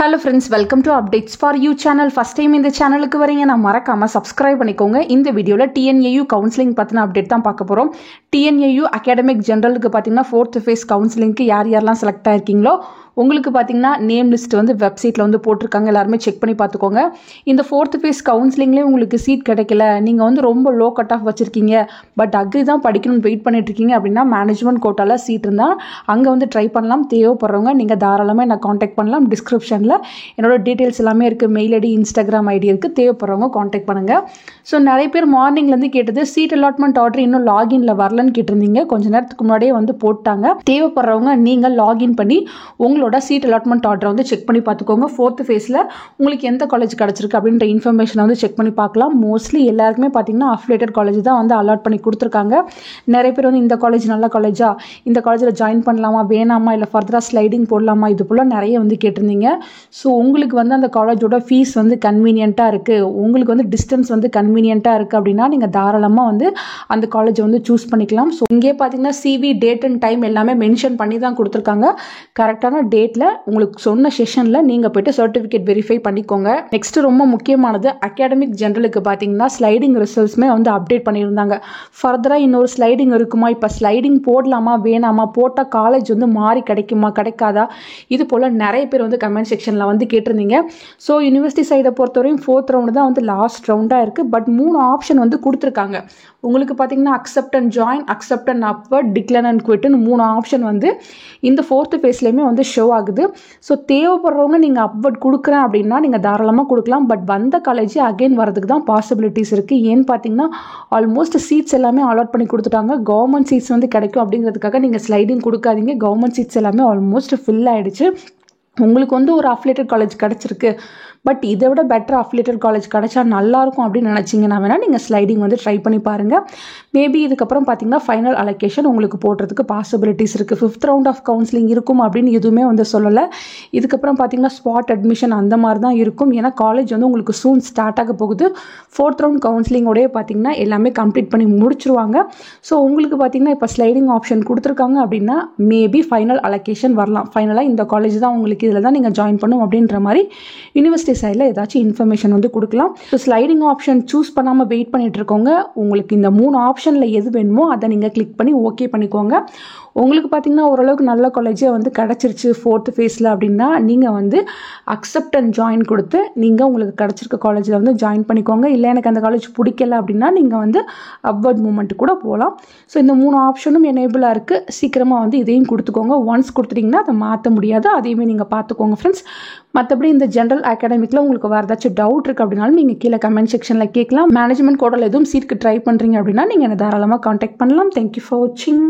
Hello friends, welcome to Updates for You channel. First time இந்த சேனலுக்கு வரீங்க நான் மறக்காம subscribe பண்ணிக்கோங்க. இந்த வீடியோல TNAU கவுன்சிலிங் பத்தின அப்டேட் தான் பார்க்க போறோம். TNAU அகாடமிக் ஜெனரலுக்கு பாத்தீங்கன்னா 4th phase கவுன்சிலிங்க்கு யாரெல்லாம் செலக்ட் ஆயிருக்கீங்களோ உங்களுக்கு பாத்தீங்கன்னா நேம் லிஸ்ட் வந்து வெப்சைட்ல வந்து போட்டுருக்காங்க. எல்லாரும் செக் பண்ணி பார்த்துக்கோங்க. இந்த 4th phase கவுன்சிலிங்லயே உங்களுக்கு சீட் கிடைக்கல, நீங்க வந்து ரொம்ப லோ கட் ஆஃப் வச்சிருக்கீங்க, பட் அக்ரி தான் படிக்கணும்னு வெயிட் பண்ணிட்டு இருக்கீங்க அப்படின்னா மேனேஜ்மெண்ட் கோட்டால சீட் இருந்தா அங்க வந்து ட்ரை பண்ணலாம். தேவைப்படுறவங்க நீங்க தாராளமா என்ன காண்டாக்ட் பண்ணலாம். டிஸ்கிரிப்ஷன்ல என்னோட டீடைல்ஸ் எல்லாமே இருக்கு. மெயில் ஐடி, இன்ஸ்டாகிராம் ஐடி இருக்கு. தேவைப்படுறவங்க காண்டாக்ட் பண்ணுங்க. ஸோ நிறைய பேர் மார்னிங்ல இருந்து கேட்டது சீட் அலாட்மெண்ட் ஆர்டர் இன்னும் லாகின்ல வரலன்னு கேட்டிருந்தீங்க. கொஞ்ச நேரத்துக்கு முன்னாடியே வந்து போட்டாங்க. தேவைப்படுறவங்க நீங்க லாகின் பண்ணி உங்களோட சீட் அலாட்மெண்ட் ஆர்டரை வந்து செக் பண்ணி பார்த்துக்கோங்க. 4th phase உங்களுக்கு எந்த காலேஜ் கிடைச்சிருக்கு அப்படின்ற இன்ஃபர்மேஷனை வந்து செக் பண்ணி பார்க்கலாம். மோஸ்ட்லி எல்லாருக்குமே பார்த்தீங்கன்னா அஃபிலியேட்டட் காலேஜ் தான் வந்து அலாட் பண்ணி கொடுத்துருக்காங்க. நிறைய பேர் வந்து இந்த காலேஜ் நல்ல காலேஜா, இந்த காலேஜில் ஜாயின் பண்ணலாமா வேணாமா, இல்லை ஃபர்தராக ஸ்லைடிங் போடலாமா, இது போல் நிறைய வந்து கேட்டிருந்தீங்க. ஸோ உங்களுக்கு வந்து அந்த காலேஜோட ஃபீஸ் வந்து கன்வீனியண்ட்டாக இருக்குது, உங்களுக்கு வந்து டிஸ்டன்ஸ் வந்து கன்வீனியண்ட்டாக இருக்குது அப்படின்னா நீங்கள் தாராளமாக வந்து அந்த காலேஜை வந்து சூஸ் பண்ணிக்கலாம். ஸோ இங்கே பார்த்தீங்கன்னா சிவி டேட் அண்ட் டைம் எல்லாமே மென்ஷன் பண்ணி தான் கொடுத்துருக்காங்க. கரெக்டான டேட்டில் உங்களுக்கு சொன்ன செஷனில் நீங்கள் போய்ட்டு சர்டிஃபிகேட் வெரிஃபை பண்ணிக்கோங்க. நெக்ஸ்ட் ரொம்ப முக்கியமானது அகாடமிக் ஜெனரலுக்கு பார்த்தீங்கன்னா ஸ்லைடிங் ரிசல்ட்ஸ்மே வந்து அப்டேட் பண்ணியிருந்தாங்க. ஃபர்தராக இன்னொரு ஸ்லைடிங் இருக்குமா, இப்போ ஸ்லைடிங் போடலாமா வேணாமா, போட்டால் காலேஜ் வந்து மாறி கிடைக்குமா கிடைக்காதா, இது போல் நிறைய பேர் வந்து கமெண்ட் செக்ஷனில் வந்து கேட்டிருந்தீங்க. ஸோ யூனிவர்சிட்டி சைடை பொறுத்தவரையும் 4th ரவுண்டு தான் வந்து லாஸ்ட் ரவுண்டாக இருக்குது. பட் 3 ஆப்ஷன் வந்து கொடுத்துருக்காங்க. உங்களுக்கு பார்த்தீங்கன்னா accept and join, accept and upward, decline and குவிட்னு 3 ஆப்ஷன் வந்து இந்த 4th phase-லையுமே வந்து ஷோ ஆகுது. ஸோ தேவைப்படுறவங்க நீங்கள் அப்வர்ட் கொடுக்குறேன் அப்படின்னா நீங்கள் தாராளமாக கொடுக்கலாம். பட் வந்த காலேஜ் அகைன் வரதுக்கு தான் பாசிபிலிட்டிஸ் இருக்குது. ஏன்னு பார்த்தீங்கன்னா ஆல்மோஸ்ட் சீட்ஸ் எல்லாமே அலாட் பண்ணி கொடுத்துட்டாங்க. கவர்மெண்ட் சீட்ஸ் வந்து கிடைக்கும் அப்படிங்கிறதுக்காக நீங்கள் ஸ்லைடிங் கொடுக்காதீங்க. கவர்மெண்ட் சீட்ஸ் எல்லாமே ஆல்மோஸ்ட் ஃபில் ஆகிடுச்சு. உங்களுக்கு வந்து ஒரு அஃபிலியேட்டட் காலேஜ் கிடச்சிருக்கு, பட் இதை விட பெட்டர் அஃபிலியேட்டட் காலேஜ் கிடைச்சா நல்லாயிருக்கும் அப்படின்னு நினச்சிங்கன்னா வேணால் நீங்கள் ஸ்லைடிங் வந்து ட்ரை பண்ணி பாருங்கள். மேபி இதுக்கப்புறம் பார்த்தீங்கன்னா ஃபைனல் அலோகேஷன் உங்களுக்கு போடுறதுக்கு பாசிபிலிட்டிஸ் இருக்குது. 5th ரவுண்ட் ஆஃப் கவுன்சிலிங் இருக்கும் அப்படின்னு எதுவுமே வந்து சொல்லலை. இதுக்கப்புறம் பார்த்தீங்கன்னா ஸ்பாட் அட்மிஷன் அந்த மாதிரி தான் இருக்கும். ஏன்னா காலேஜ் வந்து உங்களுக்கு சூன் ஸ்டார்ட் ஆக போகுது. 4th ரவுண்ட் கவுன்சிலிங்கோடய பார்த்தீங்கன்னா எல்லாமே கம்ப்ளீட் பண்ணி முடிச்சிருவாங்க. ஸோ உங்களுக்கு பார்த்தீங்கன்னா இப்போ ஸ்லைடிங் ஆப்ஷன் கொடுத்துருக்காங்க அப்படின்னா மேபி ஃபைனல் அலோகேஷன் வரலாம். ஃபைனலாக இந்த காலேஜ் தான் உங்களுக்கு இதில் தான் நீங்கள் ஜாயின் பண்ணும் அப்படின்ற மாதிரி யூனிவர்சிட்டி சைடில் ஏதாச்சும் இன்ஃபர்மேஷன் வந்து கொடுக்கலாம். ஸோ ஸ்லைடிங் ஆப்ஷன் சூஸ் பண்ணாமல் வெயிட் பண்ணிட்டு இருக்கோங்க. உங்களுக்கு இந்த 3 ஆப்ஷனில் எது வேணுமோ அதை நீங்கள் கிளிக் பண்ணி ஓகே பண்ணிக்கோங்க. உங்களுக்கு பார்த்தீங்கன்னா ஓரளவுக்கு நல்ல காலேஜே வந்து கிடச்சிருச்சு 4th phase-ல அப்படின்னா நீங்கள் வந்து அக்செப்ட் அண்ட் ஜாயின் கொடுத்து நீங்கள் உங்களுக்கு கிடச்சிருக்க காலேஜில் வந்து ஜாயின் பண்ணிக்கோங்க. இல்லை எனக்கு அந்த காலேஜ் பிடிக்கல அப்படின்னா நீங்கள் வந்து அப்வர்ட் மூமெண்ட் கூட போகலாம். ஸோ இந்த 3 ஆப்ஷனும் எனேபிளாக இருக்குது. சீக்கிரமாக வந்து இதையும் கொடுத்துக்கோங்க. ஒன்ஸ் கொடுத்துட்டிங்கன்னா அதை மாற்ற முடியாது. அதையுமே நீங்கள் பார்த்துக்கோங்க ஃப்ரெண்ட்ஸ். மற்றபடி இந்த ஜென்ரல் அகாடமிக்கில் உங்களுக்கு வேறு ஏதாச்சும் டவுட் இருக்குது அப்படின்னாலும் நீங்கள் கீழே கமெண்ட் செக்ஷனில் கேட்கலாம். மேனேஜ்மெண்ட் கோட்டால் எதுவும் சீட்க்கு ட்ரை பண்ணுறீங்க அப்படின்னா நீங்கள் என்ன தாராளமாக காண்டாக்ட் பண்ணலாம். தேங்க்யூ ஃபார் வாட்சிங்.